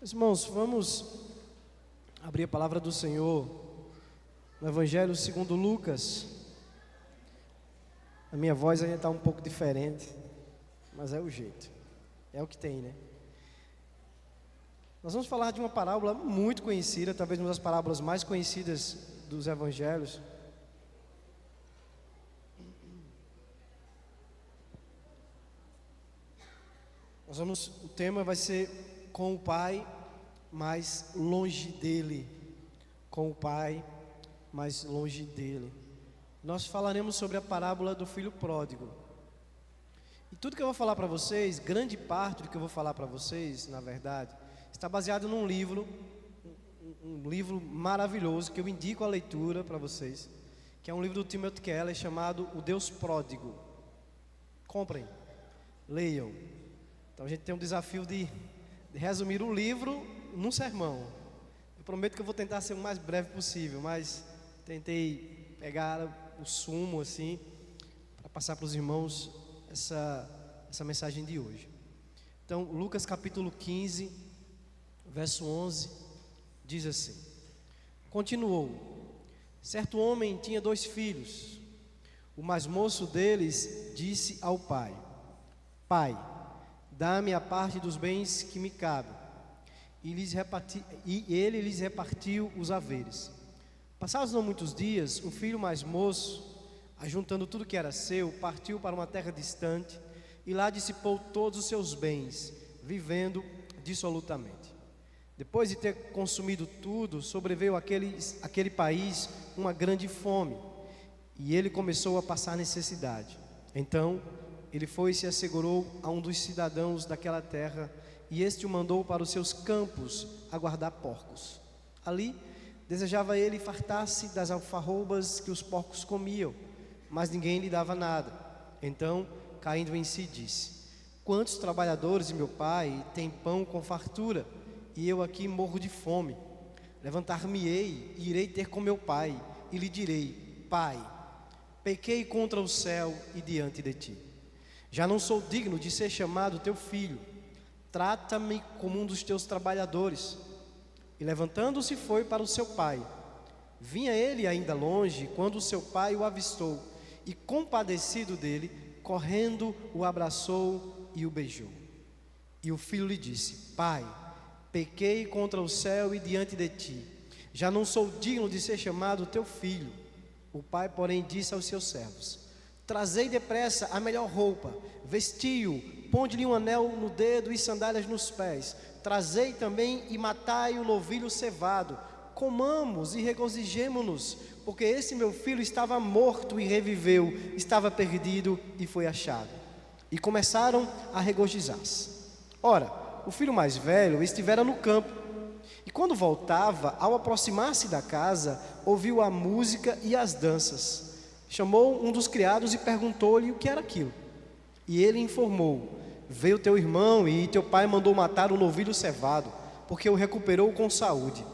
Meus irmãos, vamos abrir a palavra do Senhor no Evangelho segundo Lucas. A minha voz ainda está um pouco diferente, mas é o jeito, é o que tem, né? Nós vamos falar de uma parábola muito conhecida, talvez uma das parábolas mais conhecidas dos Evangelhos. O tema vai ser com o Pai, mas longe dele. Com o Pai, mas longe dele. Nós falaremos sobre a parábola do filho pródigo. E tudo que eu vou falar para vocês, grande parte do que eu vou falar para vocês, na verdade, está baseado num livro, um livro maravilhoso que eu indico a leitura para vocês, que é um livro do Timothy Keller chamado O Deus Pródigo. Comprem, leiam. Então a gente tem um desafio de resumir o livro num sermão. Eu prometo que eu vou tentar ser o mais breve possível, mas tentei pegar o sumo assim, para passar para os irmãos essa mensagem de hoje. Então, Lucas capítulo 15, verso 11, diz assim: continuou: certo homem tinha 2 filhos. O mais moço deles disse ao pai: Pai, dá-me a parte dos bens que me cabem. E ele lhes repartiu os haveres. Passados não muitos dias, o filho mais moço, ajuntando tudo que era seu, partiu para uma terra distante e lá dissipou todos os seus bens, vivendo dissolutamente. Depois de ter consumido tudo, sobreveio àquele país uma grande fome, e ele começou a passar necessidade. Então ele foi e se assegurou a um dos cidadãos daquela terra, e este o mandou para os seus campos a guardar porcos. Ali desejava ele fartar-se das alfarrobas que os porcos comiam, mas ninguém lhe dava nada. Então, caindo em si, disse: quantos trabalhadores de meu pai têm pão com fartura, e eu aqui morro de fome? Levantar-me-ei e irei ter com meu pai, e lhe direi: Pai, pequei contra o céu e diante de ti. Já não sou digno de ser chamado teu filho. Trata-me como um dos teus trabalhadores. E levantando-se foi para o seu pai. Vinha ele ainda longe, quando o seu pai o avistou, e compadecido dele, correndo o abraçou e o beijou. E o filho lhe disse: Pai, pequei contra o céu e diante de ti. Já não sou digno de ser chamado teu filho. O pai, porém, disse aos seus servos: trazei depressa a melhor roupa, vestiu-o, ponde-lhe um anel no dedo e sandálias nos pés. Trazei também e matai o novilho cevado. Comamos e regozijemo-nos, porque esse meu filho estava morto e reviveu, estava perdido e foi achado. E começaram a regozijar-se. Ora, o filho mais velho estivera no campo, e quando voltava, ao aproximar-se da casa, ouviu a música e as danças. Chamou um dos criados e perguntou-lhe o que era aquilo. E ele informou: veio teu irmão e teu pai mandou matar o novilho cevado, porque o recuperou com saúde.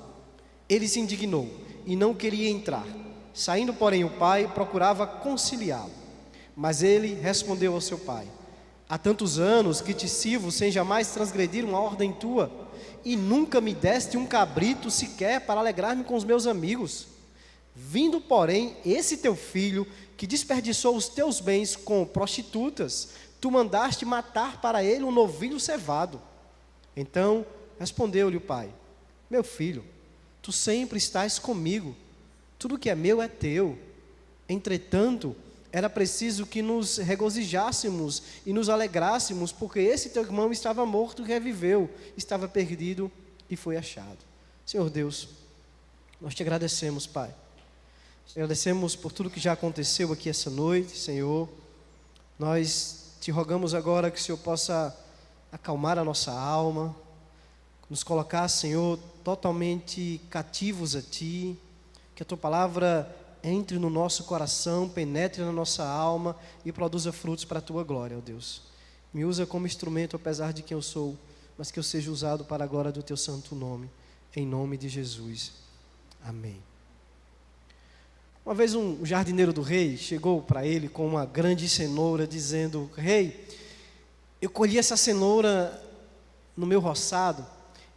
Ele se indignou e não queria entrar. Saindo, porém, o pai procurava conciliá-lo. Mas ele respondeu ao seu pai: há tantos anos que te sirvo sem jamais transgredir uma ordem tua, e nunca me deste um cabrito sequer para alegrar-me com os meus amigos. Vindo, porém, esse teu filho, que desperdiçou os teus bens com prostitutas, tu mandaste matar para ele um novilho cevado. Então respondeu-lhe o pai: meu filho, tu sempre estás comigo, tudo que é meu é teu. Entretanto, era preciso que nos regozijássemos e nos alegrássemos, porque esse teu irmão estava morto e reviveu, estava perdido e foi achado. Senhor Deus, nós te agradecemos, Pai. Agradecemos por tudo que já aconteceu aqui essa noite, Senhor. Nós te rogamos agora que o Senhor possa acalmar a nossa alma, nos colocar, Senhor, totalmente cativos a Ti, que a Tua palavra entre no nosso coração, penetre na nossa alma e produza frutos para a Tua glória, ó Deus. Me usa como instrumento, apesar de quem eu sou, mas que eu seja usado para a glória do Teu santo nome, em nome de Jesus. Amém. Uma vez um jardineiro do rei chegou para ele com uma grande cenoura, dizendo: rei, eu colhi essa cenoura no meu roçado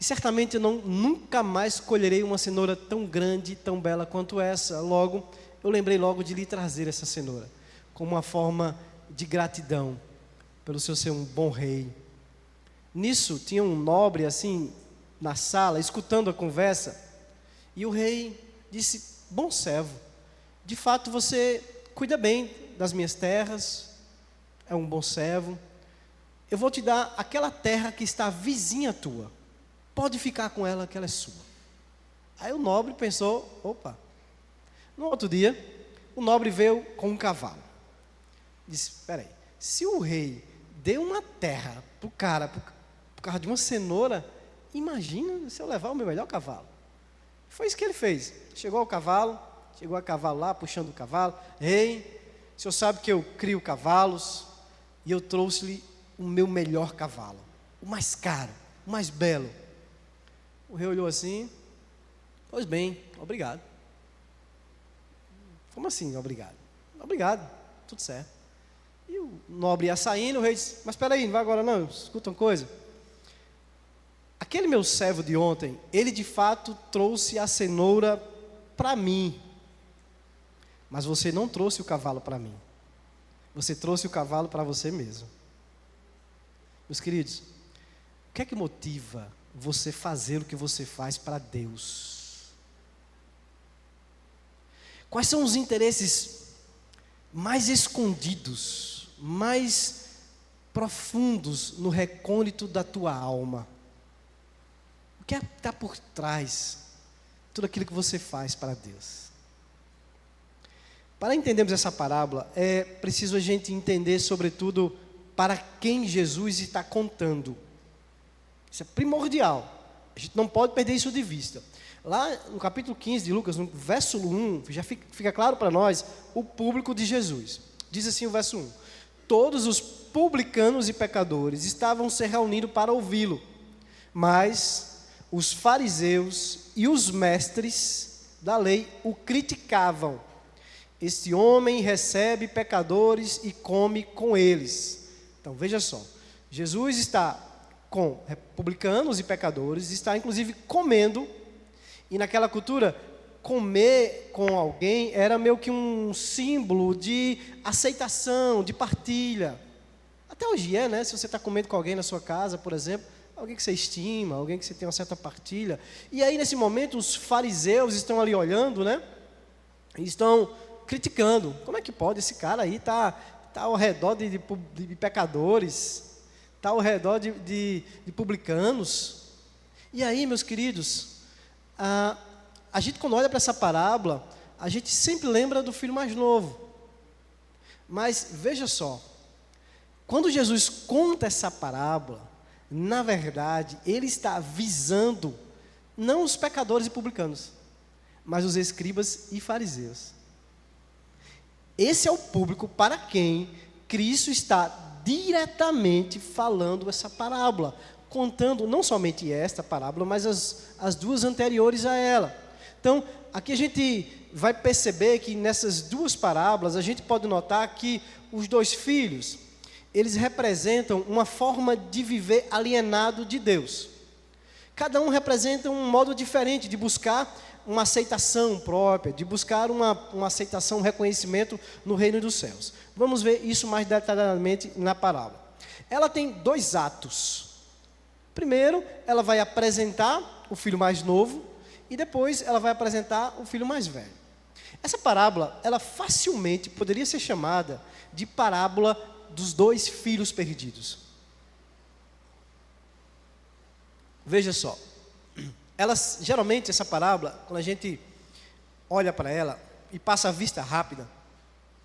E certamente eu nunca mais colherei uma cenoura tão grande, tão bela quanto essa. Logo, eu lembrei logo de lhe trazer essa cenoura, como uma forma de gratidão pelo seu ser um bom rei. Nisso, tinha um nobre assim, na sala, escutando a conversa, e o rei disse: bom servo, de fato você cuida bem das minhas terras, é um bom servo, eu vou te dar aquela terra que está vizinha tua, pode ficar com ela que ela é sua. Aí o nobre pensou: opa. No outro dia, o nobre veio com um cavalo. Disse: espera aí, se o rei deu uma terra para o cara, por causa de uma cenoura, imagina se eu levar o meu melhor cavalo. Foi isso que ele fez. Chegou a cavalo lá, puxando o cavalo. Rei, o senhor sabe que eu crio cavalos, e eu trouxe-lhe o meu melhor cavalo, o mais caro, o mais belo. O rei olhou assim: pois bem, obrigado. Como assim, obrigado? Obrigado, tudo certo. E o nobre ia saindo, o rei disse: mas espera aí, não vai agora não, escuta uma coisa. Aquele meu servo de ontem, ele de fato trouxe a cenoura para mim, mas você não trouxe o cavalo para mim, você trouxe o cavalo para você mesmo. Meus queridos, o que é que motiva você fazer o que você faz para Deus? Quais são os interesses mais escondidos, mais profundos no recôndito da tua alma? O que está por trás de tudo aquilo que você faz para Deus? Para entendermos essa parábola, é preciso a gente entender, sobretudo, para quem Jesus está contando. Isso é primordial. A gente não pode perder isso de vista. Lá no capítulo 15 de Lucas, no verso 1, já fica claro para nós o público de Jesus. Diz assim o verso 1: todos os publicanos e pecadores estavam se reunindo para ouvi-lo, mas os fariseus e os mestres da lei o criticavam. Este homem recebe pecadores e come com eles. Então veja só, Jesus está com publicanos e pecadores, está inclusive comendo, e naquela cultura, comer com alguém era meio que um símbolo de aceitação, de partilha. Até hoje né? Se você está comendo com alguém na sua casa, por exemplo, alguém que você estima, alguém que você tem uma certa partilha. E aí, nesse momento, os fariseus estão ali olhando, né? E estão criticando. Como é que pode? Esse cara aí está ao redor de pecadores, está ao redor de publicanos. E aí, meus queridos, a gente quando olha para essa parábola, a gente sempre lembra do filho mais novo. Mas, veja só, quando Jesus conta essa parábola, na verdade, ele está visando não os pecadores e publicanos, mas os escribas e fariseus. Esse é o público para quem Cristo está diretamente falando essa parábola, contando não somente esta parábola, mas as duas anteriores a ela. Então, aqui a gente vai perceber que nessas duas parábolas, a gente pode notar que os dois filhos, eles representam uma forma de viver alienado de Deus. Cada um representa um modo diferente de buscar uma aceitação própria, de buscar uma aceitação, um reconhecimento no reino dos céus. Vamos ver isso mais detalhadamente na parábola. Ela tem dois atos. Primeiro, ela vai apresentar o filho mais novo, e depois ela vai apresentar o filho mais velho. Essa parábola, ela facilmente poderia ser chamada de parábola dos dois filhos perdidos. Veja só, geralmente essa parábola, quando a gente olha para ela e passa a vista rápida,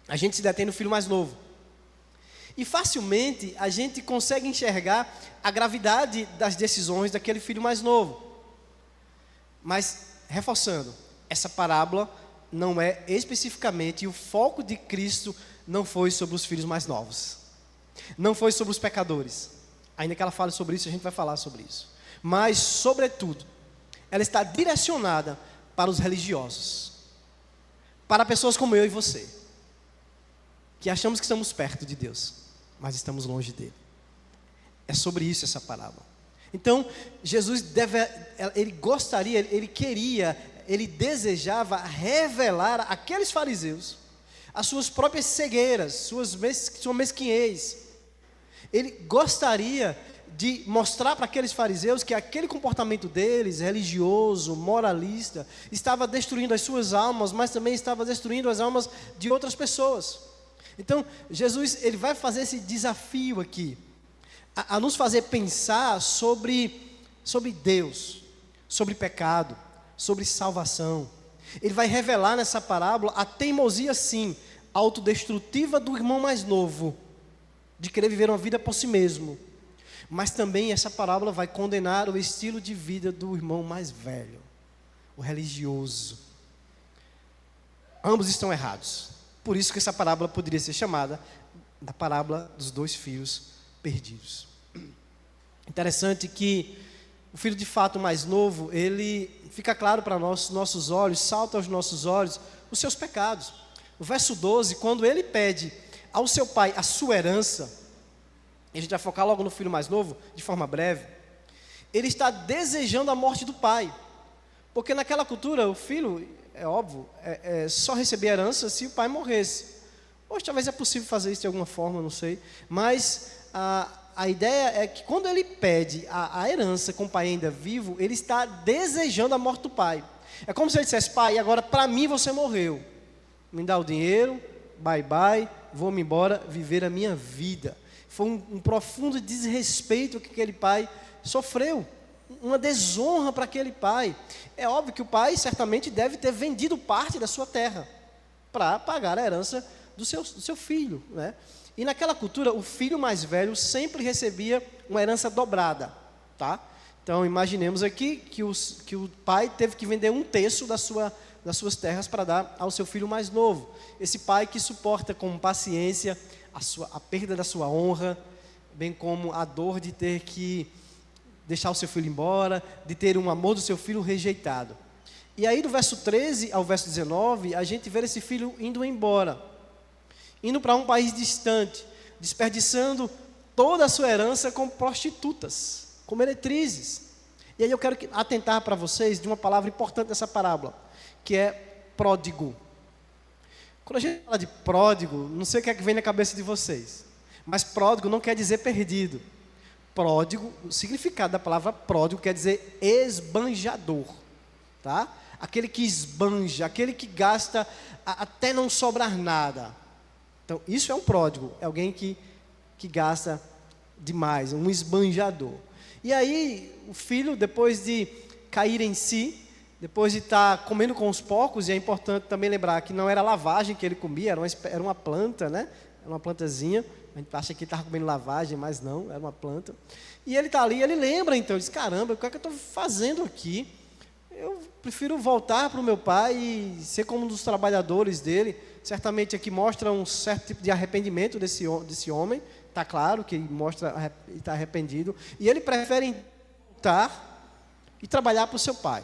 a gente se detém no filho mais novo. E facilmente a gente consegue enxergar a gravidade das decisões daquele filho mais novo. Mas, reforçando, essa parábola não é especificamente, e o foco de Cristo não foi sobre os filhos mais novos, não foi sobre os pecadores. Ainda que ela fale sobre isso, a gente vai falar sobre isso. Mas, sobretudo, ela está direcionada para os religiosos, para pessoas como eu e você, que achamos que estamos perto de Deus, mas estamos longe dele. É sobre isso essa parábola. Então, Jesus ele gostaria, ele queria, ele desejava revelar àqueles fariseus as suas próprias cegueiras, sua mesquinhez. Ele gostaria de mostrar para aqueles fariseus que aquele comportamento deles, religioso, moralista, estava destruindo as suas almas, mas também estava destruindo as almas de outras pessoas. Então, Jesus, ele vai fazer esse desafio aqui, a nos fazer pensar sobre Deus, sobre pecado, sobre salvação. Ele vai revelar nessa parábola a teimosia, sim, autodestrutiva do irmão mais novo, de querer viver uma vida por si mesmo. Mas também essa parábola vai condenar o estilo de vida do irmão mais velho, o religioso. Ambos estão errados. Por isso que essa parábola poderia ser chamada da parábola dos dois filhos perdidos. Interessante que o filho de fato mais novo, ele fica claro para nossos olhos, salta aos nossos olhos os seus pecados. No verso 12, quando ele pede ao seu pai a sua herança, a gente vai focar logo no filho mais novo, de forma breve, ele está desejando a morte do pai. Porque naquela cultura, o filho, é óbvio, só recebia herança se o pai morresse. Hoje talvez é possível fazer isso de alguma forma, não sei. Mas a ideia é que quando ele pede a herança com o pai ainda vivo, ele está desejando a morte do pai. É como se ele dissesse: pai, agora para mim você morreu. Me dá o dinheiro, bye bye, vou-me embora viver a minha vida. Foi um profundo desrespeito que aquele pai sofreu, uma desonra para aquele pai. É óbvio que o pai certamente deve ter vendido parte da sua terra para pagar a herança do seu filho, né? E naquela cultura, o filho mais velho sempre recebia uma herança dobrada, tá? Então, imaginemos aqui que o pai teve que vender 1/3 das suas terras para dar ao seu filho mais novo. Esse pai que suporta com paciência a perda da sua honra, bem como a dor de ter que deixar o seu filho embora, de ter um amor do seu filho rejeitado. E aí do verso 13 ao verso 19, a gente vê esse filho indo embora, indo para um país distante, desperdiçando toda a sua herança com prostitutas, com meretrizes. E aí eu quero atentar para vocês de uma palavra importante dessa parábola, que é pródigo. Quando a gente fala de pródigo, não sei o que é que vem na cabeça de vocês, mas pródigo não quer dizer perdido. Pródigo, o significado da palavra pródigo quer dizer esbanjador, tá? Aquele que esbanja, aquele que gasta até não sobrar nada. Então, isso é um pródigo, é alguém que gasta demais, um esbanjador. E aí, o filho, depois de cair em si, depois de estar comendo com os porcos, e é importante também lembrar que não era lavagem que ele comia, era uma planta, né? Era uma plantazinha. A gente acha que ele estava comendo lavagem, mas não, era uma planta. E ele está ali, ele lembra então, ele diz: caramba, o que é que eu estou fazendo aqui? Eu prefiro voltar para o meu pai e ser como um dos trabalhadores dele. Certamente aqui mostra um certo tipo de arrependimento desse homem. Está claro que ele está arrependido. E ele prefere voltar e trabalhar para o seu pai.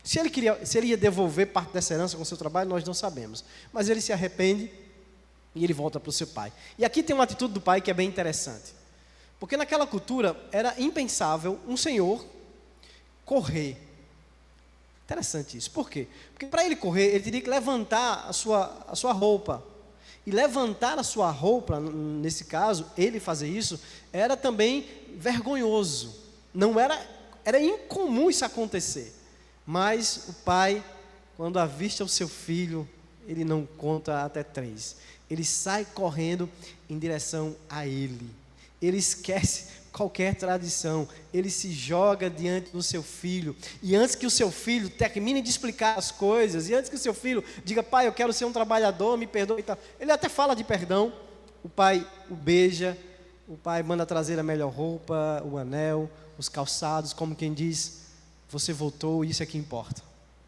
Se ele ia devolver parte dessa herança com o seu trabalho, nós não sabemos. Mas ele se arrepende e ele volta para o seu pai. E aqui tem uma atitude do pai que é bem interessante. Porque naquela cultura era impensável um senhor correr. Interessante isso. Por quê? Porque para ele correr, ele teria que levantar a sua roupa. E levantar a sua roupa, nesse caso, ele fazer isso, era também vergonhoso. Não era incomum isso acontecer. Mas o pai, quando avista o seu filho, ele não conta até 3. Ele sai correndo em direção a ele. Ele esquece qualquer tradição. Ele se joga diante do seu filho. E antes que o seu filho termine de explicar as coisas, e antes que o seu filho diga: pai, eu quero ser um trabalhador, me perdoe e tal. Ele até fala de perdão. O pai o beija. O pai manda trazer a melhor roupa, o anel, os calçados, como quem diz: você voltou, isso é que importa.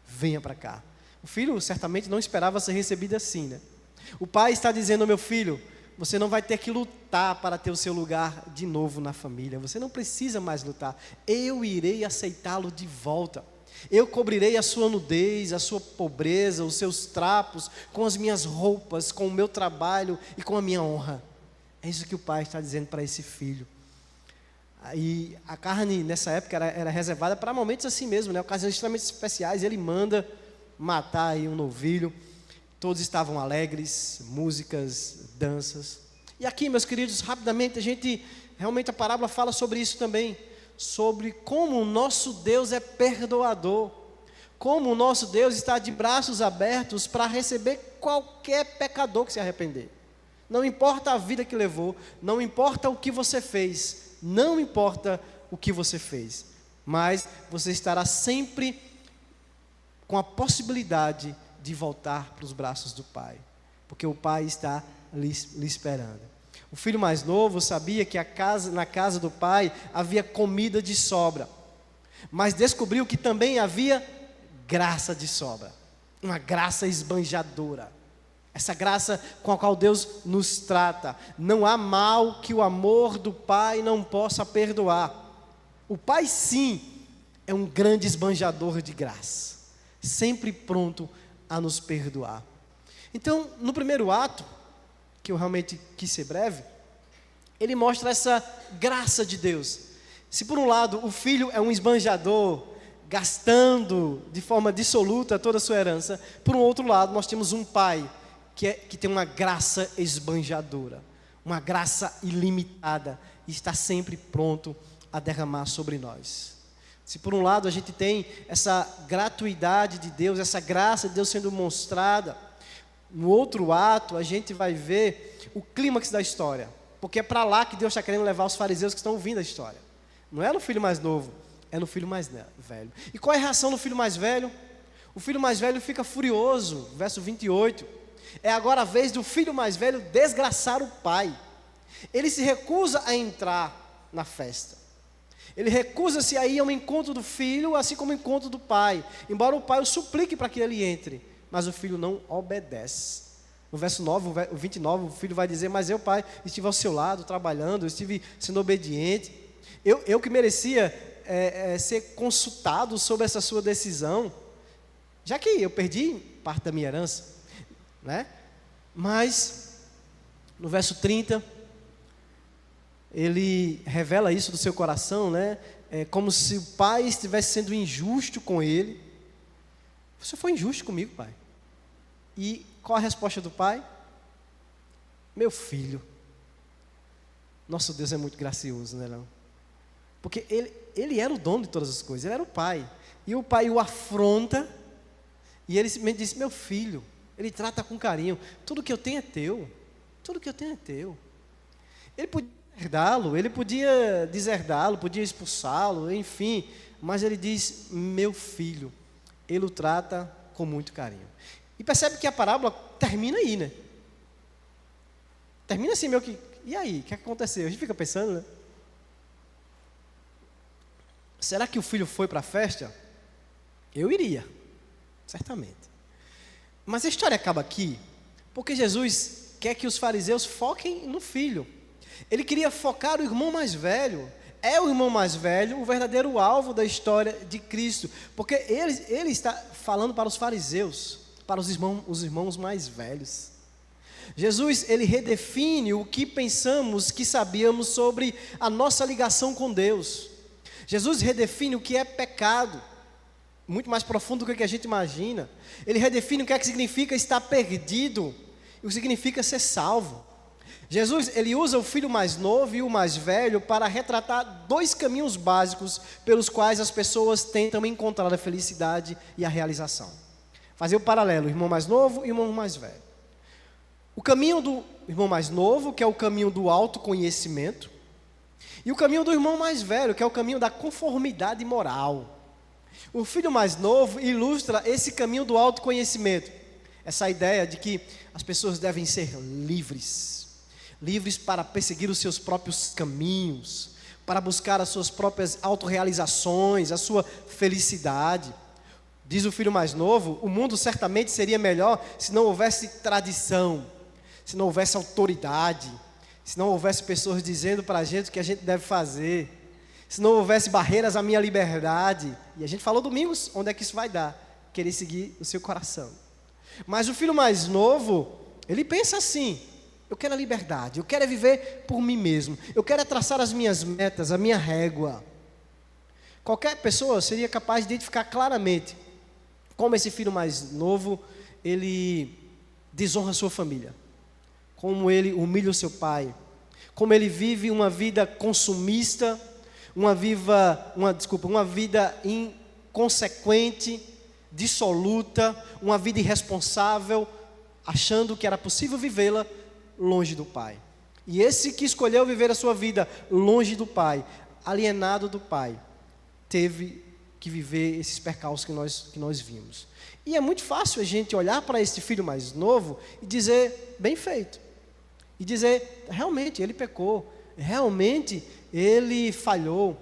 Venha para cá. O filho certamente não esperava ser recebido assim, né? O pai está dizendo: meu filho, você não vai ter que lutar para ter o seu lugar de novo na família. Você não precisa mais lutar. Eu irei aceitá-lo de volta. Eu cobrirei a sua nudez, a sua pobreza, os seus trapos, com as minhas roupas, com o meu trabalho e com a minha honra. É isso que o pai está dizendo para esse filho. E a carne nessa época era reservada para momentos assim mesmo, né? Ocasiões extremamente especiais. Ele manda matar aí um novilho. Todos estavam alegres, músicas, danças. E aqui, meus queridos, rapidamente, realmente a parábola fala sobre isso também, sobre como o nosso Deus é perdoador, como o nosso Deus está de braços abertos para receber qualquer pecador que se arrepender. Não importa a vida que levou, não importa o que você fez, não importa o que você fez, mas você estará sempre com a possibilidade de voltar para os braços do Pai, porque o Pai está lhe esperando. O filho mais novo sabia que na casa do pai havia comida de sobra, mas descobriu que também havia graça de sobra, uma graça esbanjadora, essa graça com a qual Deus nos trata. Não há mal que o amor do Pai não possa perdoar. O Pai, sim, é um grande esbanjador de graça, sempre pronto a nos perdoar. Então, no primeiro ato, que eu realmente quis ser breve, ele mostra essa graça de Deus. Se por um lado o filho é um esbanjador, gastando de forma dissoluta toda a sua herança, por um outro lado nós temos um pai que tem uma graça esbanjadora, uma graça ilimitada, e está sempre pronto a derramar sobre nós. Se por um lado a gente tem essa gratuidade de Deus, essa graça de Deus sendo mostrada, no outro ato a gente vai ver o clímax da história, porque é para lá que Deus está querendo levar os fariseus que estão ouvindo a história. Não é no filho mais novo, é no filho mais velho. E qual é a reação do filho mais velho? O filho mais velho fica furioso, verso 28. É agora a vez do filho mais velho desgraçar o pai. Ele se recusa a entrar na festa. Ele recusa-se a ir ao encontro do filho, assim como ao encontro do pai, embora o pai o suplique para que ele entre, mas o filho não obedece. No verso 29, o filho vai dizer: mas eu, pai, estive ao seu lado, trabalhando, eu estive sendo obediente. Eu que merecia ser consultado sobre essa sua decisão, já que eu perdi parte da minha herança, né? Mas, no verso 30, ele revela isso do seu coração, né? É como se o pai estivesse sendo injusto com ele. Você foi injusto comigo, pai. E qual a resposta do pai? Meu filho. Nosso Deus é muito gracioso, né, não? Porque ele era o dono de todas as coisas, ele era o pai. E o pai o afronta, e ele simplesmente disse: meu filho. Ele trata com carinho. Tudo que eu tenho é teu. Tudo que eu tenho é teu. Ele podia herdá-lo, ele podia deserdá-lo, podia expulsá-lo, enfim. Mas ele diz: meu filho. Ele o trata com muito carinho. E percebe que a parábola termina aí, né? Termina assim, meio que... E aí, o que aconteceu? A gente fica pensando, né? Será que o filho foi para a festa? Eu iria, certamente. Mas a história acaba aqui, porque Jesus quer que os fariseus foquem no filho. Ele queria focar o irmão mais velho. É o irmão mais velho o verdadeiro alvo da história de Cristo, porque ele está falando para os fariseus, para os irmãos mais velhos. Jesus, ele redefine o que pensamos que sabíamos sobre a nossa ligação com Deus. Jesus redefine o que é pecado, muito mais profundo do que a gente imagina. Ele redefine o que é que significa estar perdido e o que significa ser salvo. Jesus, ele usa o filho mais novo e o mais velho para retratar dois caminhos básicos pelos quais as pessoas tentam encontrar a felicidade e a realização. Fazer o paralelo, o irmão mais novo e o irmão mais velho. O caminho do irmão mais novo, que é o caminho do autoconhecimento, e o caminho do irmão mais velho, que é o caminho da conformidade moral. O filho mais novo ilustra esse caminho do autoconhecimento, essa ideia de que as pessoas devem ser livres para perseguir os seus próprios caminhos, para buscar as suas próprias autorrealizações, a sua felicidade. Diz o filho mais novo: o mundo certamente seria melhor se não houvesse tradição, se não houvesse autoridade, se não houvesse pessoas dizendo para a gente o que a gente deve fazer, se não houvesse barreiras à minha liberdade. E a gente falou domingos onde é que isso vai dar, querer seguir o seu coração. Mas o filho mais novo, ele pensa assim: Eu quero a liberdade, eu quero viver por mim mesmo, eu quero traçar as minhas metas, a minha régua. Qualquer pessoa seria capaz de identificar claramente como esse filho mais novo, ele desonra a sua família, como ele humilha o seu pai, como ele vive uma vida consumista, uma vida inconsequente, dissoluta, uma vida irresponsável, achando que era possível vivê-la longe do pai. E esse que escolheu viver a sua vida longe do pai, alienado do pai, teve que viver esses percalços que nós vimos. E é muito fácil a gente olhar para esse filho mais novo e dizer, bem feito. E dizer, realmente ele pecou, realmente ele falhou.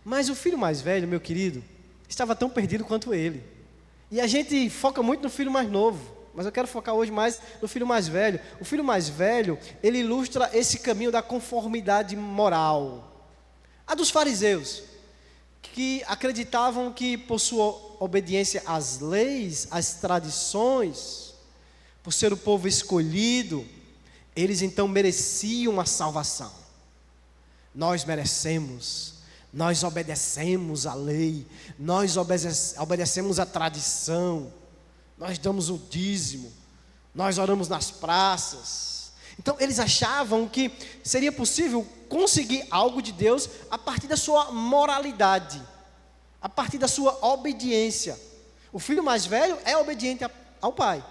Mas o filho mais velho, meu querido, estava tão perdido quanto ele. E a gente foca muito no filho mais novo, mas eu quero focar hoje mais no filho mais velho. O filho mais velho, ele ilustra esse caminho da conformidade moral. A dos fariseus, que acreditavam que por sua obediência às leis, às tradições, por ser o povo escolhido, eles então mereciam a salvação. Nós merecemos, nós obedecemos à lei, nós obedecemos à tradição, nós damos o dízimo, nós oramos nas praças. Então eles achavam que seria possível conseguir algo de Deus a partir da sua moralidade, a partir da sua obediência. O filho mais velho é obediente ao pai.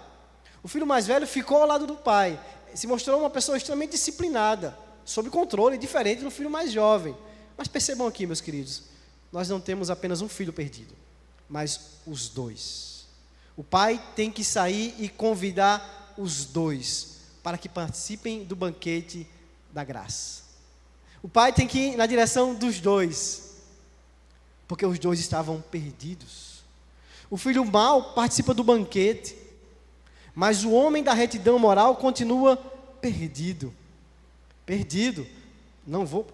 O filho mais velho ficou ao lado do pai, se mostrou uma pessoa extremamente disciplinada, sob controle, diferente do filho mais jovem. Mas percebam aqui, meus queridos, nós não temos apenas um filho perdido, mas os dois. O pai tem que sair e convidar os dois para que participem do banquete da graça. O pai tem que ir na direção dos dois, porque os dois estavam perdidos. O filho mau participa do banquete, mas o homem da retidão moral continua perdido. Perdido. Não vou.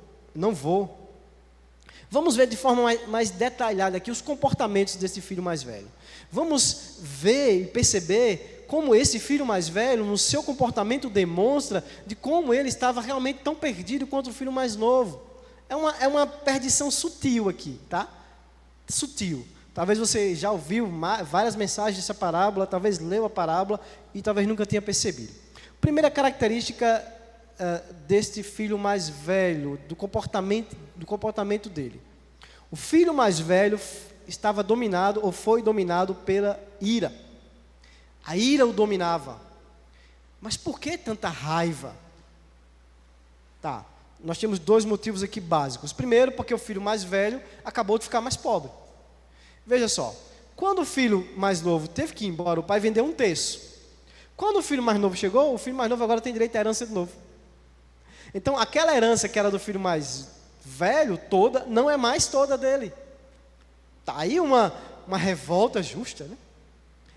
Vamos ver de forma mais detalhada aqui os comportamentos desse filho mais velho. Vamos ver e perceber como esse filho mais velho, no seu comportamento, demonstra de como ele estava realmente tão perdido quanto o filho mais novo. É uma perdição sutil aqui, tá? Sutil. Talvez você já ouviu várias mensagens dessa parábola, talvez leu a parábola e talvez nunca tenha percebido. Primeira característica deste filho mais velho, do comportamento dele. O filho mais velho estava dominado ou foi dominado pela ira. A ira o dominava. Mas por que tanta raiva? Tá, nós temos dois motivos aqui básicos. Primeiro, porque o filho mais velho acabou de ficar mais pobre. Veja só, quando o filho mais novo teve que ir embora, o pai vendeu 1/3. Quando o filho mais novo chegou, o filho mais novo agora tem direito à herança de novo. Então, aquela herança que era do filho mais velho, toda, não é mais toda dele. Está aí uma revolta justa, né?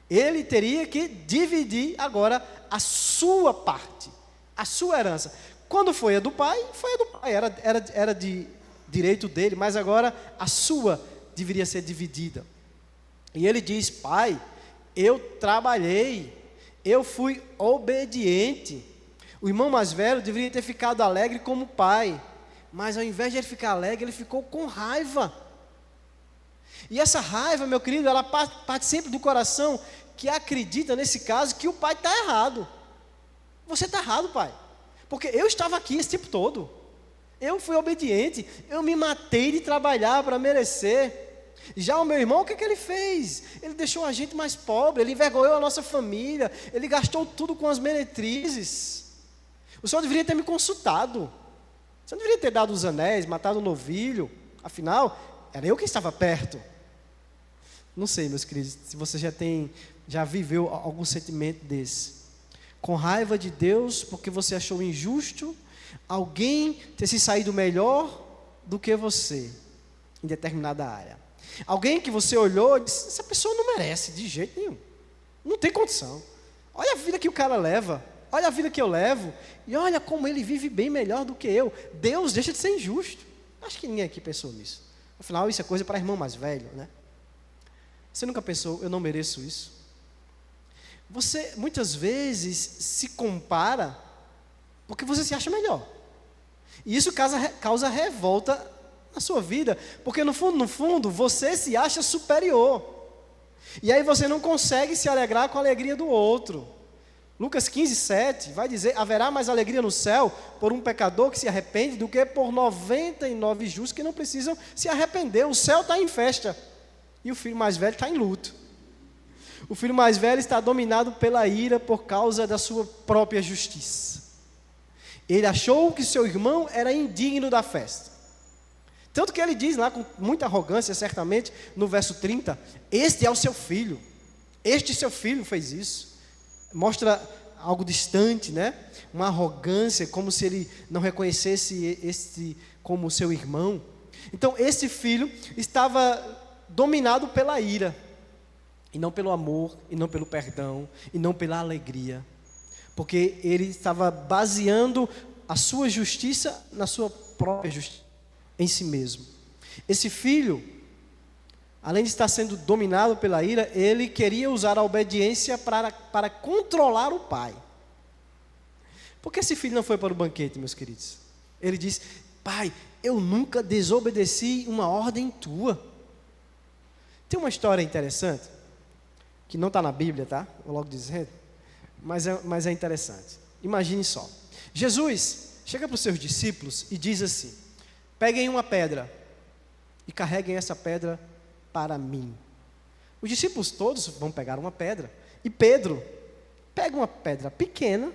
Ele teria que dividir agora a sua parte, a sua herança. Quando foi a do pai, era de direito dele, mas agora a sua deveria ser dividida. E ele diz, pai, eu trabalhei, eu fui obediente. O irmão mais velho deveria ter ficado alegre como o pai, mas ao invés de ele ficar alegre, ele ficou com raiva. E essa raiva, meu querido, ela parte sempre do coração que acredita, nesse caso, que o pai está errado. Você está errado, pai, porque eu estava aqui esse tempo todo, eu fui obediente, eu me matei de trabalhar para merecer. Já o meu irmão, o que ele fez? Ele deixou a gente mais pobre, ele envergonhou a nossa família, ele gastou tudo com as meretrizes. O senhor deveria ter me consultado, você não deveria ter dado os anéis, matado o novilho, afinal, era eu que estava perto. Não sei, meus queridos, se você já viveu algum sentimento desse, com raiva de Deus, porque você achou injusto alguém ter se saído melhor do que você, em determinada área. Alguém que você olhou e disse, essa pessoa não merece de jeito nenhum, não tem condição, olha a vida que o cara leva, olha a vida que eu levo, e olha como ele vive bem melhor do que eu. Deus deixa de ser injusto. Acho que ninguém aqui pensou nisso. Afinal, isso é coisa para irmão mais velho, né? Você nunca pensou, eu não mereço isso? Você muitas vezes se compara porque você se acha melhor. E isso causa revolta na sua vida, porque no fundo, você se acha superior. E aí você não consegue se alegrar com a alegria do outro. Lucas 15:7 vai dizer: haverá mais alegria no céu por um pecador que se arrepende do que por 99 justos que não precisam se arrepender. O céu está em festa e o filho mais velho está em luto. O filho mais velho está dominado pela ira por causa da sua própria justiça. Ele achou que seu irmão era indigno da festa. Tanto que ele diz lá com muita arrogância, certamente, no verso 30, este é o seu filho. Este seu filho fez isso. Mostra algo distante, né? Uma arrogância, como se ele não reconhecesse este como seu irmão. Então, esse filho estava dominado pela ira, e não pelo amor, e não pelo perdão, e não pela alegria. Porque ele estava baseando a sua justiça na sua própria justiça, em si mesmo. Esse filho, além de estar sendo dominado pela ira, ele queria usar a obediência para controlar o pai. Por que esse filho não foi para o banquete, meus queridos? Ele disse: pai, eu nunca desobedeci uma ordem tua. Tem uma história interessante, que não está na Bíblia, tá? Vou logo dizer, mas é interessante. Imagine só, Jesus chega para os seus discípulos e diz assim: peguem uma pedra e carreguem essa pedra para mim. Os discípulos todos vão pegar uma pedra, e Pedro pega uma pedra pequena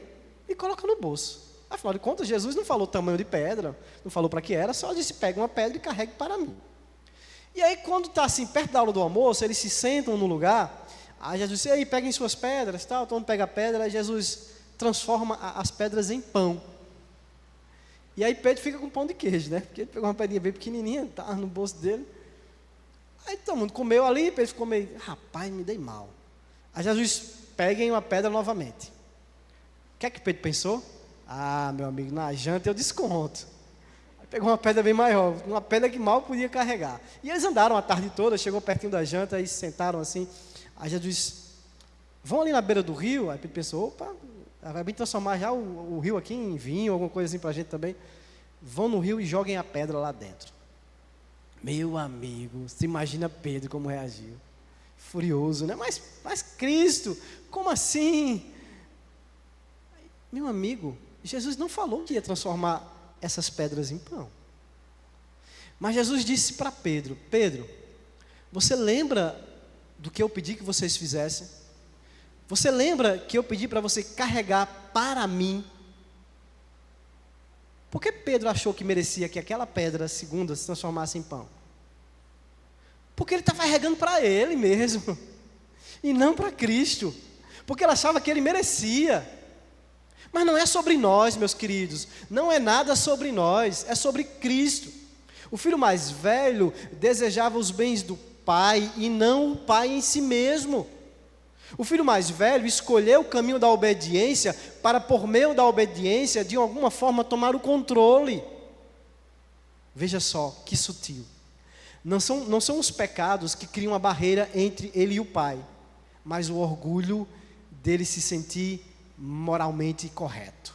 e coloca no bolso. Afinal de contas, Jesus não falou tamanho de pedra, não falou para que era, só disse: pega uma pedra e carregue para mim. E aí, quando está assim, perto da hora do almoço, eles se sentam no lugar, aí Jesus diz: aí, peguem suas pedras, tal. Todo mundo pega a pedra, aí Jesus transforma as pedras em pão. E aí Pedro fica com pão de queijo, né? Porque ele pegou uma pedrinha bem pequenininha, tá no bolso dele. Aí todo mundo comeu ali, Pedro ficou meio: rapaz, me dei mal. Aí Jesus: peguem uma pedra novamente. O que é que Pedro pensou? Ah, meu amigo, na janta eu desconto. Aí pegou uma pedra bem maior, uma pedra que mal podia carregar. E eles andaram a tarde toda, chegou pertinho da janta, aí se sentaram assim. Aí Jesus: vão ali na beira do rio. Aí Pedro pensou: opa, vai bem transformar já o rio aqui em vinho, alguma coisa assim para a gente também. Vão no rio e joguem a pedra lá dentro. Meu amigo, você imagina Pedro como reagiu? Furioso, né? Mas Cristo, como assim? Meu amigo, Jesus não falou que ia transformar essas pedras em pão. Mas Jesus disse para Pedro: Pedro, você lembra do que eu pedi que vocês fizessem? Você lembra que eu pedi para você carregar para mim? Por que Pedro achou que merecia que aquela pedra segunda se transformasse em pão? Porque ele estava carregando para ele mesmo, e não para Cristo. Porque ele achava que ele merecia. Mas não é sobre nós, meus queridos. Não é nada sobre nós, é sobre Cristo. O filho mais velho desejava os bens do pai e não o pai em si mesmo. O filho mais velho escolheu o caminho da obediência para, por meio da obediência, de alguma forma tomar o controle. Veja só, que sutil. Não são os pecados que criam a barreira entre ele e o pai, mas o orgulho dele se sentir moralmente correto.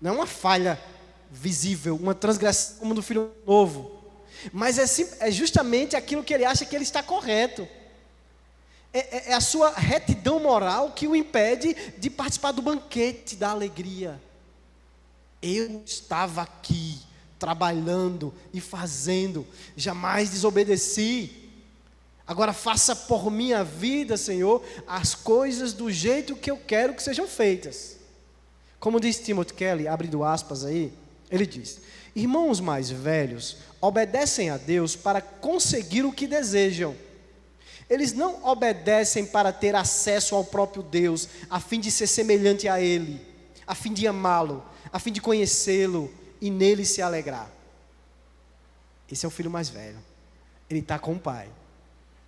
Não é uma falha visível, uma transgressão como do filho novo, mas é justamente aquilo que ele acha que ele está correto. É a sua retidão moral que o impede de participar do banquete da alegria. Eu estava aqui, trabalhando e fazendo, jamais desobedeci. Agora faça por minha vida, Senhor, as coisas do jeito que eu quero que sejam feitas. Como diz Timothy Kelly, abrindo aspas aí, ele diz: irmãos mais velhos obedecem a Deus para conseguir o que desejam. Eles não obedecem para ter acesso ao próprio Deus, a fim de ser semelhante a Ele, a fim de amá-lo, a fim de conhecê-lo e nele se alegrar. Esse é o filho mais velho. Ele está com o pai.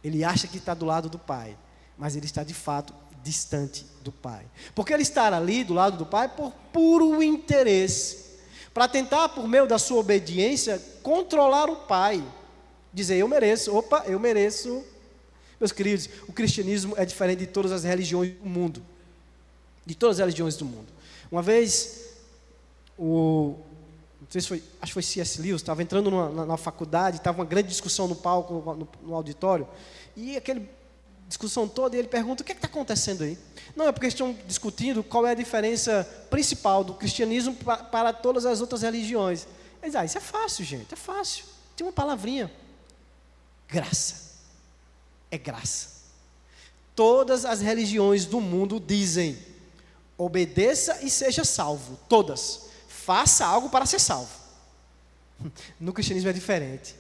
Ele acha que está do lado do pai, mas ele está de fato distante do pai. Porque ele está ali do lado do pai por puro interesse, para tentar, por meio da sua obediência, controlar o pai. Dizer: eu mereço, opa, eu mereço. Meus queridos, o cristianismo é diferente de todas as religiões do mundo. De todas as religiões do mundo. Uma vez, não sei se foi, acho que foi C.S. Lewis, estava entrando na faculdade, estava uma grande discussão no palco, no auditório, e aquele discussão toda, e ele pergunta: o que está acontecendo aí? Não, é porque eles estão discutindo qual é a diferença principal do cristianismo para todas as outras religiões. Ele diz: isso é fácil, gente, é fácil. Tem uma palavrinha: graça. É graça. Todas as religiões do mundo dizem: obedeça e seja salvo. Todas. Faça algo para ser salvo. No cristianismo é diferente.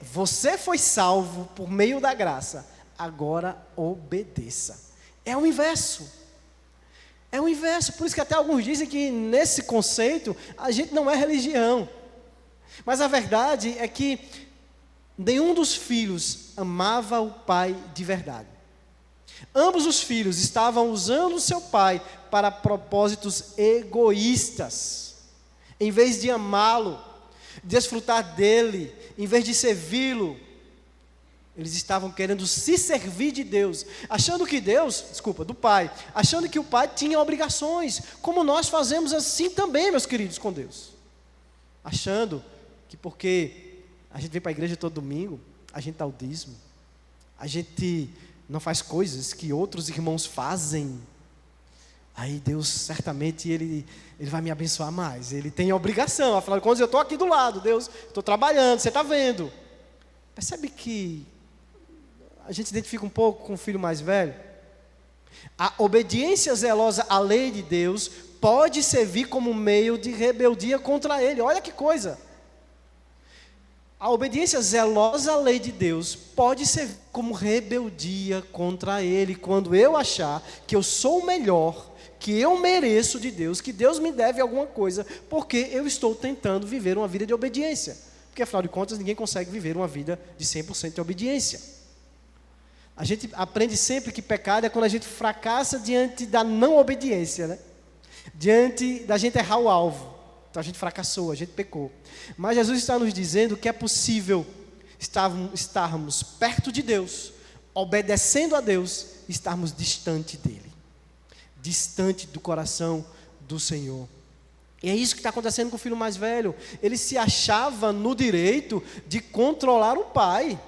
Você foi salvo por meio da graça. Agora obedeça. É o inverso. É o inverso. Por isso que até alguns dizem que nesse conceito a gente não é religião. Mas a verdade é que nenhum dos filhos amava o pai de verdade. Ambos os filhos estavam usando o seu pai para propósitos egoístas. Em vez de amá-lo, desfrutar dele, em vez de servi-lo, eles estavam querendo se servir de Deus, achando que do pai, achando que o pai tinha obrigações, como nós fazemos assim também, meus queridos, com Deus. Achando que porque a gente vem para a igreja todo domingo, a gente dá o dízimo, a gente não faz coisas que outros irmãos fazem, aí Deus certamente Ele vai me abençoar mais. Ele tem a obrigação, afinal de contas eu estou aqui do lado, Deus, estou trabalhando, você está vendo. Percebe que a gente se identifica um pouco com o filho mais velho? A obediência zelosa à lei de Deus pode servir como meio de rebeldia contra Ele. Olha que coisa! A obediência zelosa à lei de Deus pode servir como rebeldia contra Ele, quando eu achar que eu sou o melhor, que eu mereço de Deus, que Deus me deve alguma coisa, porque eu estou tentando viver uma vida de obediência. Porque afinal de contas ninguém consegue viver uma vida de 100% de obediência. A gente aprende sempre que pecado é quando a gente fracassa diante da não obediência, né? Diante da gente errar o alvo. Então a gente fracassou, a gente pecou. Mas Jesus está nos dizendo que é possível estarmos perto de Deus, obedecendo a Deus, e estarmos distante dEle. Distante do coração do Senhor. E é isso que está acontecendo com o filho mais velho. Ele se achava no direito de controlar o pai,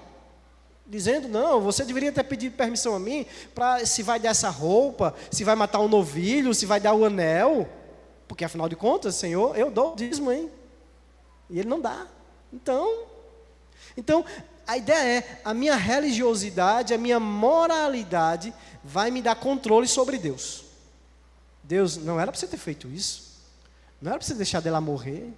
dizendo: não, você deveria ter pedido permissão a mim, para se vai dar essa roupa, se vai matar um novilho, se vai dar o anel, porque afinal de contas, Senhor, eu dou o dízimo, hein? E ele não dá. Então, a ideia é, a minha religiosidade, a minha moralidade vai me dar controle sobre Deus. Deus, não era para você ter feito isso, não era para você deixar dela morrer,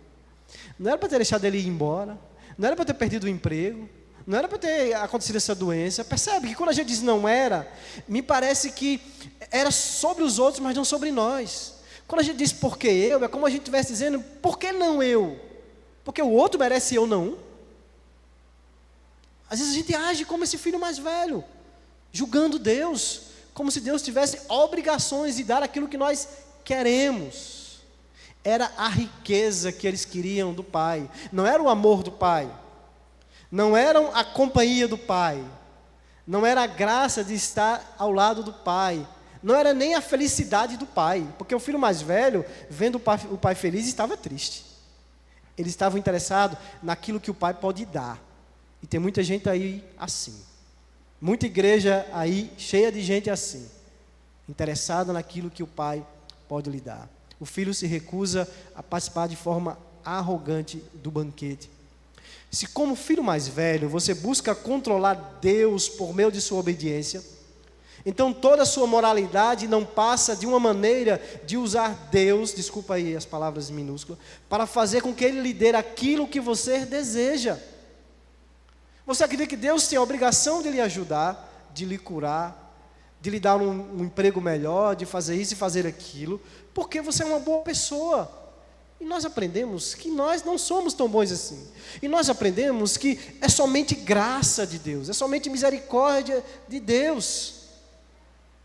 não era para ter deixado ele ir embora, não era para ter perdido o emprego, não era para ter acontecido essa doença. Percebe que quando a gente diz não era, me parece que era sobre os outros, mas não sobre nós. Quando a gente diz porque eu, é como a gente estivesse dizendo: por que não eu? Porque o outro merece eu não. Às vezes a gente age como esse filho mais velho, julgando Deus, como se Deus tivesse obrigações de dar aquilo que nós queremos. Era a riqueza que eles queriam do pai, não era o amor do pai, não era a companhia do pai, não era a graça de estar ao lado do pai, não era nem a felicidade do pai, porque o filho mais velho, vendo o pai feliz, estava triste. Eles estavam interessados naquilo que o pai pode dar. E tem muita gente aí assim. Muita igreja aí, cheia de gente assim, interessada naquilo que o pai pode lhe dar. O filho se recusa a participar de forma arrogante do banquete. Se como filho mais velho, você busca controlar Deus por meio de sua obediência, então toda a sua moralidade não passa de uma maneira de usar Deus, desculpa aí as palavras minúsculas, para fazer com que Ele lhe dê aquilo que você deseja. Você acredita que Deus tem a obrigação de lhe ajudar, de lhe curar, de lhe dar um emprego melhor, de fazer isso e fazer aquilo, porque você é uma boa pessoa. E nós aprendemos que nós não somos tão bons assim. E nós aprendemos que é somente graça de Deus, é somente misericórdia de Deus.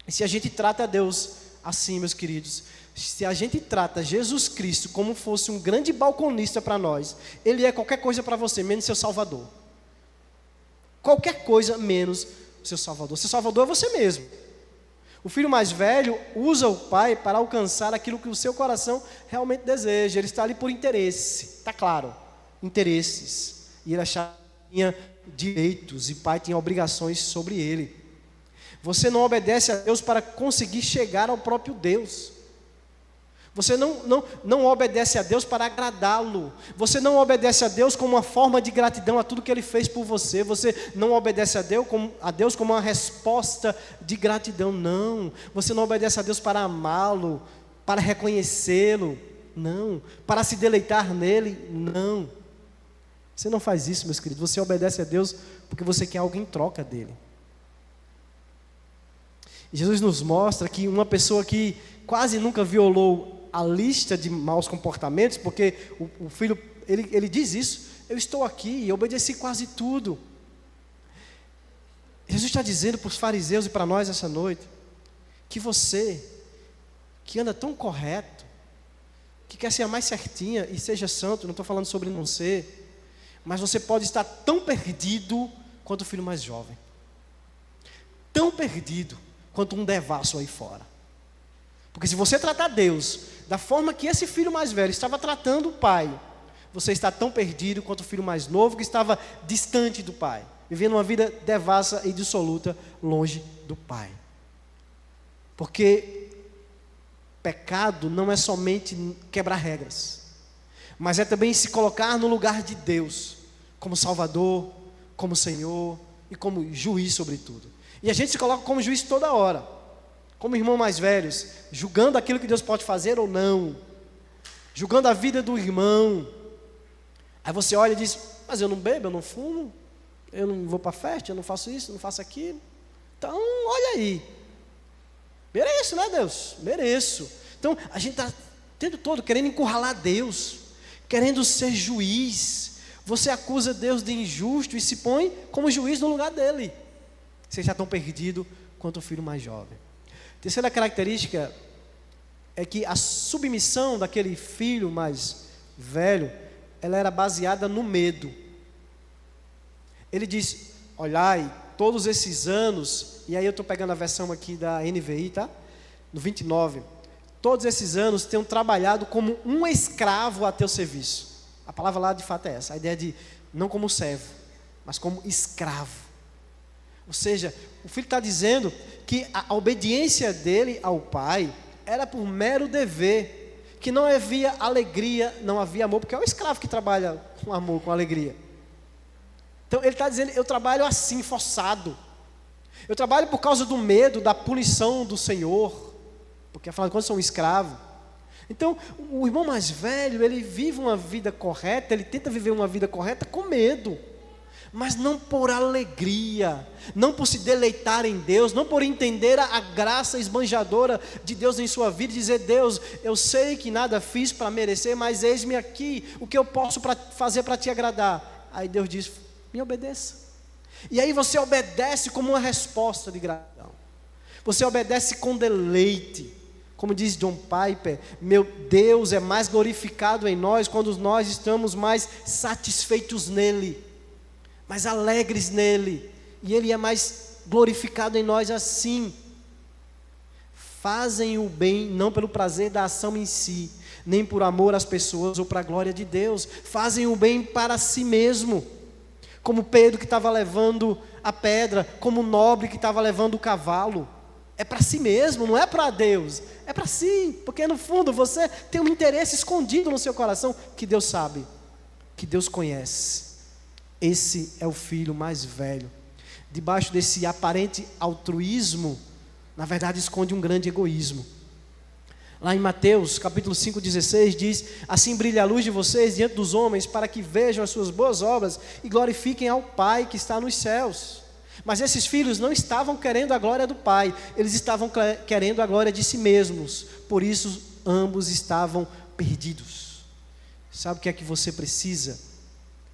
E se a gente trata Deus assim, meus queridos, se a gente trata Jesus Cristo como fosse um grande balconista para nós, Ele é qualquer coisa para você, menos seu Salvador. Qualquer coisa menos o seu Salvador. Seu Salvador é você mesmo. O filho mais velho usa o pai para alcançar aquilo que o seu coração realmente deseja. Ele está ali por interesse, está claro, interesses. E ele achava que tinha direitos e o pai tinha obrigações sobre ele. Você não obedece a Deus para conseguir chegar ao próprio Deus. Você não obedece a Deus para agradá-lo. Você não obedece a Deus como uma forma de gratidão a tudo que Ele fez por você. Você não obedece a Deus como uma resposta de gratidão. Não. Você não obedece a Deus para amá-lo, para reconhecê-lo. Não. Para se deleitar nele. Não. Você não faz isso, meus queridos. Você obedece a Deus porque você quer algo em troca dele. E Jesus nos mostra que uma pessoa que quase nunca violou a lista de maus comportamentos, porque o filho, ele diz isso: eu estou aqui e obedeci quase tudo. Jesus está dizendo para os fariseus e para nós essa noite, que você, que anda tão correto, que quer ser a mais certinha e seja santo, não estou falando sobre não ser, mas você pode estar tão perdido quanto o filho mais jovem, tão perdido quanto um devasso aí fora. Porque se você tratar Deus da forma que esse filho mais velho estava tratando o pai, você está tão perdido quanto o filho mais novo que estava distante do pai, vivendo uma vida devassa e dissoluta longe do pai. Porque pecado não é somente quebrar regras, mas é também se colocar no lugar de Deus, como Salvador, como Senhor e como juiz sobre tudo. E a gente se coloca como juiz toda hora, como irmãos mais velhos, julgando aquilo que Deus pode fazer ou não, julgando a vida do irmão. Aí você olha e diz: mas eu não bebo, eu não fumo, eu não vou para a festa, eu não faço isso, eu não faço aquilo. Então, olha aí, mereço, né, Deus? Mereço. Então, a gente está o tempo todo querendo encurralar Deus, querendo ser juiz. Você acusa Deus de injusto e se põe como juiz no lugar dele. Você está tão perdido quanto o filho mais jovem. Terceira característica é que a submissão daquele filho mais velho, ela era baseada no medo. Ele diz: olhai, todos esses anos, e aí eu estou pegando a versão aqui da NVI, tá? No 29, todos esses anos tenho trabalhado como um escravo a teu serviço. A palavra lá de fato é essa, a ideia de não como servo, mas como escravo. Ou seja, o filho está dizendo que a obediência dele ao pai era por mero dever, que não havia alegria, não havia amor, porque é o escravo que trabalha com amor, com alegria. Então ele está dizendo: eu trabalho assim, forçado, eu trabalho por causa do medo, da punição do Senhor, porque afinal de contas sou um escravo. Então o irmão mais velho, ele vive uma vida correta, ele tenta viver uma vida correta com medo, mas não por alegria, não por se deleitar em Deus, não por entender a graça esbanjadora de Deus em sua vida, e dizer: Deus, eu sei que nada fiz para merecer, mas eis-me aqui, o que eu posso fazer para te agradar? Aí Deus diz: me obedeça. E aí você obedece como uma resposta de gratidão, você obedece com deleite. Como diz John Piper: meu Deus é mais glorificado em nós quando nós estamos mais satisfeitos nele, mais alegres nele, e ele é mais glorificado em nós assim. Fazem o bem não pelo prazer da ação em si, nem por amor às pessoas ou para a glória de Deus. Fazem o bem para si mesmo, como Pedro que estava levando a pedra, como o nobre que estava levando o cavalo. É para si mesmo, não é para Deus, é para si, porque no fundo você tem um interesse escondido no seu coração, que Deus sabe, que Deus conhece. Esse é o filho mais velho. Debaixo desse aparente altruísmo, na verdade esconde um grande egoísmo. Lá em Mateus capítulo 5,16 diz: assim brilha a luz de vocês diante dos homens, para que vejam as suas boas obras e glorifiquem ao Pai que está nos céus. Mas esses filhos não estavam querendo a glória do Pai, eles estavam querendo a glória de si mesmos. Por isso ambos estavam perdidos. Sabe o que é que você precisa?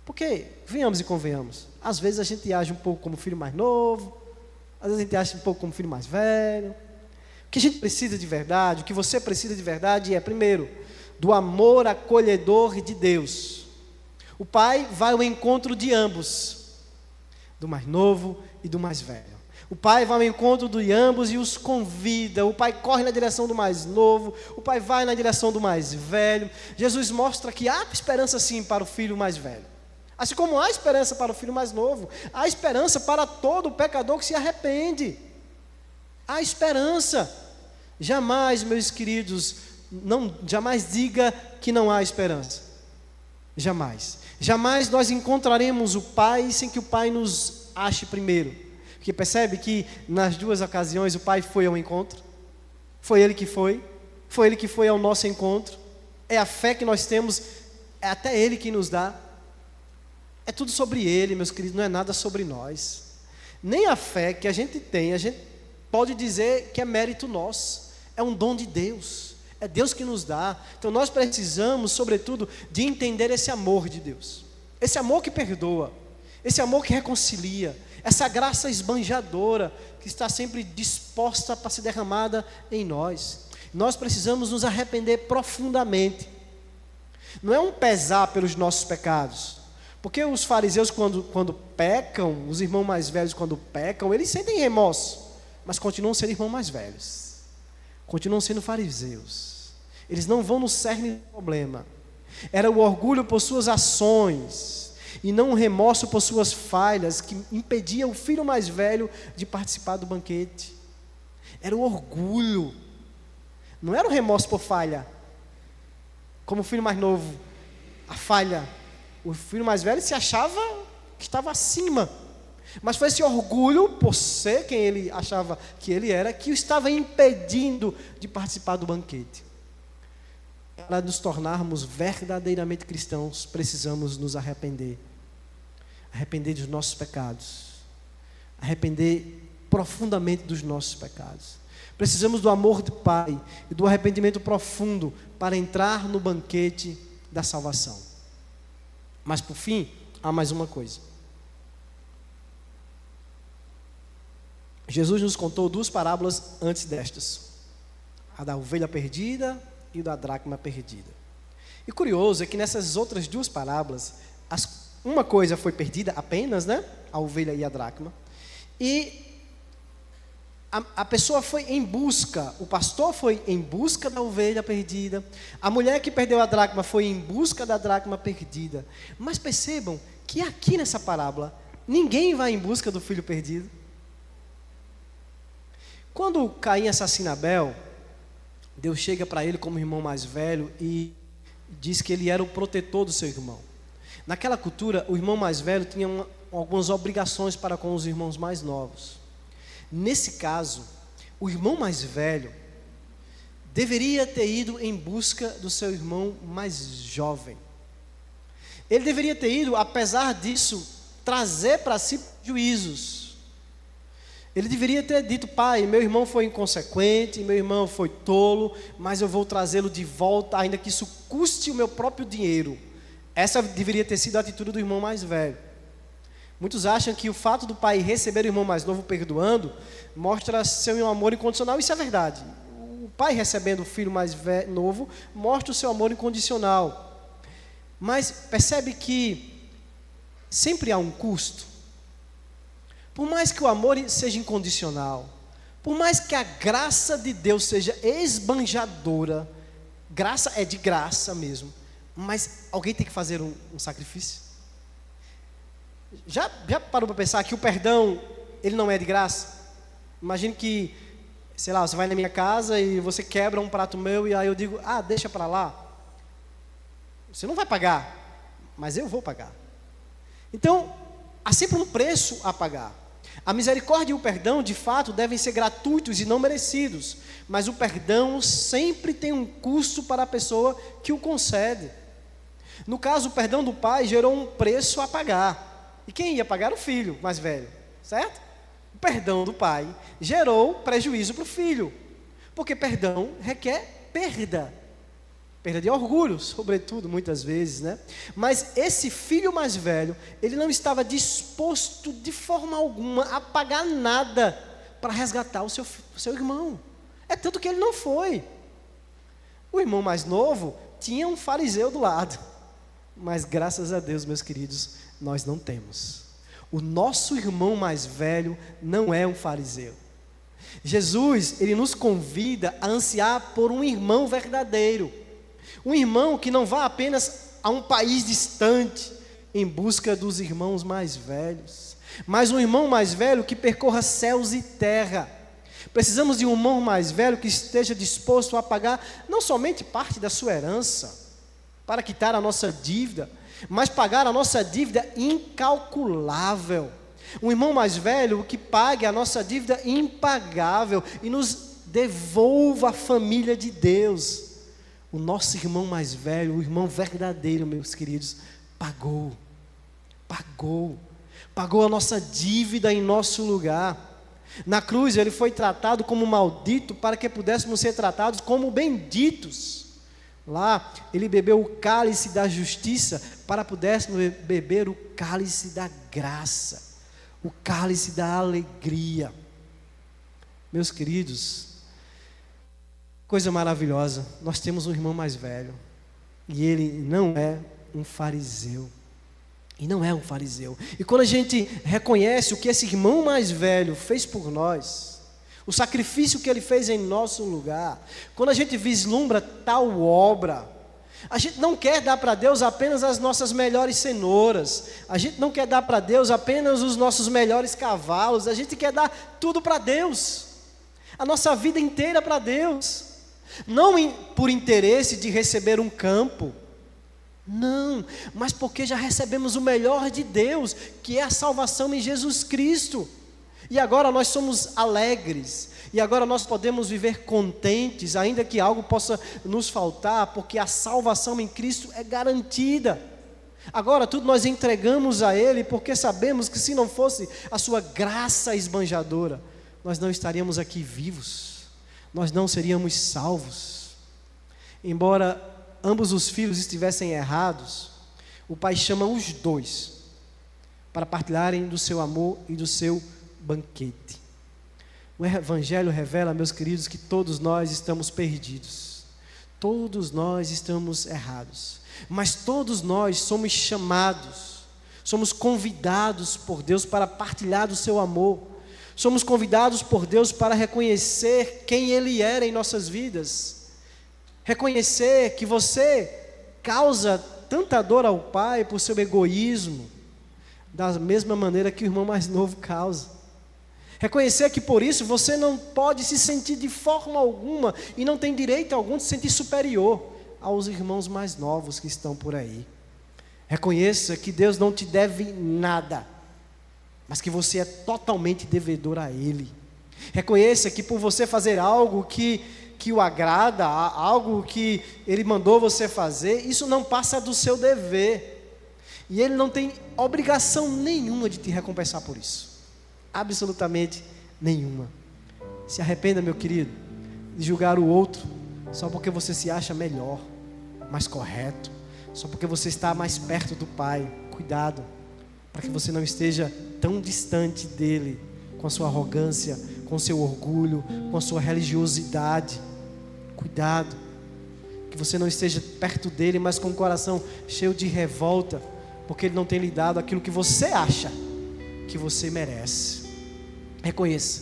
Porque, venhamos e convenhamos, às vezes a gente age um pouco como filho mais novo, às vezes a gente age um pouco como filho mais velho. O que a gente precisa de verdade, o que você precisa de verdade é, primeiro, do amor acolhedor de Deus. O Pai vai ao encontro de ambos, do mais novo e do mais velho. O pai vai ao encontro de ambos e os convida. O pai corre na direção do mais novo, o pai vai na direção do mais velho. Jesus mostra que há esperança sim para o filho mais velho. Assim como há esperança para o filho mais novo, há esperança para todo pecador que se arrepende. Há esperança. Jamais, meus queridos, jamais diga que não há esperança. Jamais. Jamais nós encontraremos o Pai sem que o Pai nos ache primeiro. Porque percebe que nas duas ocasiões o Pai foi ao encontro. Foi Ele que foi. Foi Ele que foi ao nosso encontro. É a fé que nós temos, é até Ele que nos dá. É tudo sobre Ele, meus queridos, não é nada sobre nós. Nem a fé que a gente tem, a gente pode dizer que é mérito nosso. É um dom de Deus. É Deus que nos dá. Então nós precisamos, sobretudo, de entender esse amor de Deus. Esse amor que perdoa. Esse amor que reconcilia. Essa graça esbanjadora que está sempre disposta para ser derramada em nós. Nós precisamos nos arrepender profundamente. Não é um pesar pelos nossos pecados. Porque os fariseus quando pecam, os irmãos mais velhos quando pecam, eles sentem remorso. Mas continuam sendo irmãos mais velhos. Continuam sendo fariseus. Eles não vão no cerne do problema. Era o orgulho por suas ações e não o remorso por suas falhas que impedia o filho mais velho de participar do banquete. Era o orgulho. Não era o remorso por falha. Como o filho mais novo, a falha. O filho mais velho se achava que estava acima. Mas foi esse orgulho, por ser quem ele achava que ele era, que o estava impedindo de participar do banquete. Para nos tornarmos verdadeiramente cristãos, precisamos nos arrepender. Arrepender dos nossos pecados. Arrepender profundamente dos nossos pecados. Precisamos do amor do Pai e do arrependimento profundo para entrar no banquete da salvação. Mas por fim, há mais uma coisa. Jesus nos contou duas parábolas antes destas. A da ovelha perdida e da dracma perdida. E curioso é que nessas outras duas parábolas, uma coisa foi perdida apenas, né? A ovelha e a dracma. E a pessoa foi em busca, o pastor foi em busca da ovelha perdida. A mulher que perdeu a dracma foi em busca da dracma perdida. Mas percebam que aqui nessa parábola, ninguém vai em busca do filho perdido. Quando Caim assassina Abel, Deus chega para ele como irmão mais velho e diz que ele era o protetor do seu irmão. Naquela cultura, o irmão mais velho tinha algumas obrigações para com os irmãos mais novos. Nesse caso, o irmão mais velho deveria ter ido em busca do seu irmão mais jovem. Ele deveria ter ido, apesar disso, trazer para si juízos. Ele deveria ter dito: pai, meu irmão foi inconsequente, meu irmão foi tolo, mas eu vou trazê-lo de volta, ainda que isso custe o meu próprio dinheiro. Essa deveria ter sido a atitude do irmão mais velho. Muitos acham que o fato do pai receber o irmão mais novo perdoando mostra seu amor incondicional. Isso é verdade. O pai recebendo o filho mais novo mostra o seu amor incondicional. Mas percebe que sempre há um custo. Por mais que o amor seja incondicional, por mais que a graça de Deus seja esbanjadora, graça é de graça mesmo, mas alguém tem que fazer um sacrifício. Já parou para pensar que o perdão, ele não é de graça? Imagine que, sei lá, você vai na minha casa e você quebra um prato meu e aí eu digo: deixa para lá. Você não vai pagar, mas eu vou pagar. Então, há sempre um preço a pagar. A misericórdia e o perdão, de fato, devem ser gratuitos e não merecidos. Mas o perdão sempre tem um custo para a pessoa que o concede. No caso, o perdão do pai gerou um preço a pagar. E quem ia pagar? O filho mais velho, certo? O perdão do pai gerou prejuízo para o filho. Porque perdão requer perda. Perda de orgulho, sobretudo, muitas vezes, né? Mas esse filho mais velho, ele não estava disposto de forma alguma a pagar nada para resgatar o seu irmão. É tanto que ele não foi. O irmão mais novo tinha um fariseu do lado. Mas graças a Deus, meus queridos, nós não temos. O nosso irmão mais velho não é um fariseu. Jesus, ele nos convida a ansiar por um irmão verdadeiro. Um irmão que não vá apenas a um país distante em busca dos irmãos mais velhos, mas um irmão mais velho que percorra céus e terra. Precisamos de um irmão mais velho que esteja disposto a pagar não somente parte da sua herança, para quitar a nossa dívida, mas pagar a nossa dívida incalculável. Um irmão mais velho que pague a nossa dívida impagável e nos devolva a família de Deus. O nosso irmão mais velho, o irmão verdadeiro, meus queridos, pagou a nossa dívida em nosso lugar. Na cruz ele foi tratado como maldito para que pudéssemos ser tratados como benditos. Lá ele bebeu o cálice da justiça para pudéssemos beber o cálice da graça, o cálice da alegria. Meus queridos, coisa maravilhosa, nós temos um irmão mais velho, e ele não é um fariseu. E quando a gente reconhece o que esse irmão mais velho fez por nós, o sacrifício que ele fez em nosso lugar, quando a gente vislumbra tal obra, a gente não quer dar para Deus apenas as nossas melhores cenouras, a gente não quer dar para Deus apenas os nossos melhores cavalos, a gente quer dar tudo para Deus, a nossa vida inteira para Deus, não por interesse de receber um campo, não, mas porque já recebemos o melhor de Deus, que é a salvação em Jesus Cristo, e agora nós somos alegres, e agora nós podemos viver contentes, ainda que algo possa nos faltar, porque a salvação em Cristo é garantida. Agora tudo nós entregamos a Ele, porque sabemos que se não fosse a sua graça esbanjadora, nós não estaríamos aqui vivos, nós não seríamos salvos. Embora ambos os filhos estivessem errados, o pai chama os dois para partilharem do seu amor e do seu banquete. O Evangelho revela, meus queridos, que todos nós estamos perdidos, todos nós estamos errados, mas todos nós somos chamados, somos convidados por Deus para partilhar do seu amor, somos convidados por Deus para reconhecer quem Ele era em nossas vidas, reconhecer que você causa tanta dor ao Pai por seu egoísmo, da mesma maneira que o irmão mais novo causa. Reconhecer que por isso você não pode se sentir de forma alguma e não tem direito algum de se sentir superior aos irmãos mais novos que estão por aí. Reconheça que Deus não te deve nada, mas que você é totalmente devedor a Ele. Reconheça que por você fazer algo que o agrada, algo que Ele mandou você fazer, isso não passa do seu dever, e Ele não tem obrigação nenhuma de te recompensar por isso, absolutamente nenhuma. Se arrependa, meu querido, de julgar o outro só porque você se acha melhor, mais correto, só porque você está mais perto do Pai. Cuidado, para que você não esteja tão distante dEle, com a sua arrogância, com o seu orgulho, com a sua religiosidade. Cuidado, que você não esteja perto dEle, mas com o coração cheio de revolta, porque Ele não tem lhe dado aquilo que você acha que você merece. Reconheça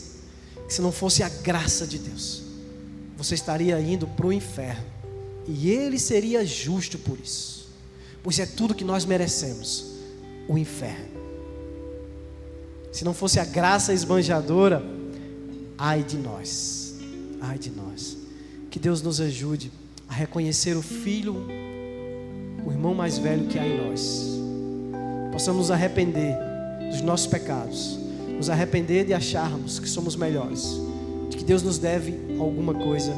que se não fosse a graça de Deus, você estaria indo para o inferno, e Ele seria justo por isso, pois é tudo que nós merecemos, o inferno. Se não fosse a graça esbanjadora, ai de nós, ai de nós. Que Deus nos ajude a reconhecer o filho, o irmão mais velho que há em nós. Possamos nos arrepender dos nossos pecados, nos arrepender de acharmos que somos melhores, de que Deus nos deve alguma coisa,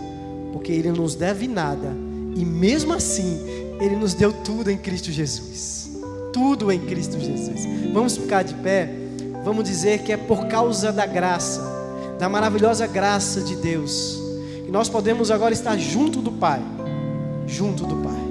porque Ele não nos deve nada, e mesmo assim Ele nos deu tudo em Cristo Jesus, tudo em Cristo Jesus. Vamos ficar de pé, vamos dizer que é por causa da graça, da maravilhosa graça de Deus, que nós podemos agora estar junto do Pai, junto do Pai.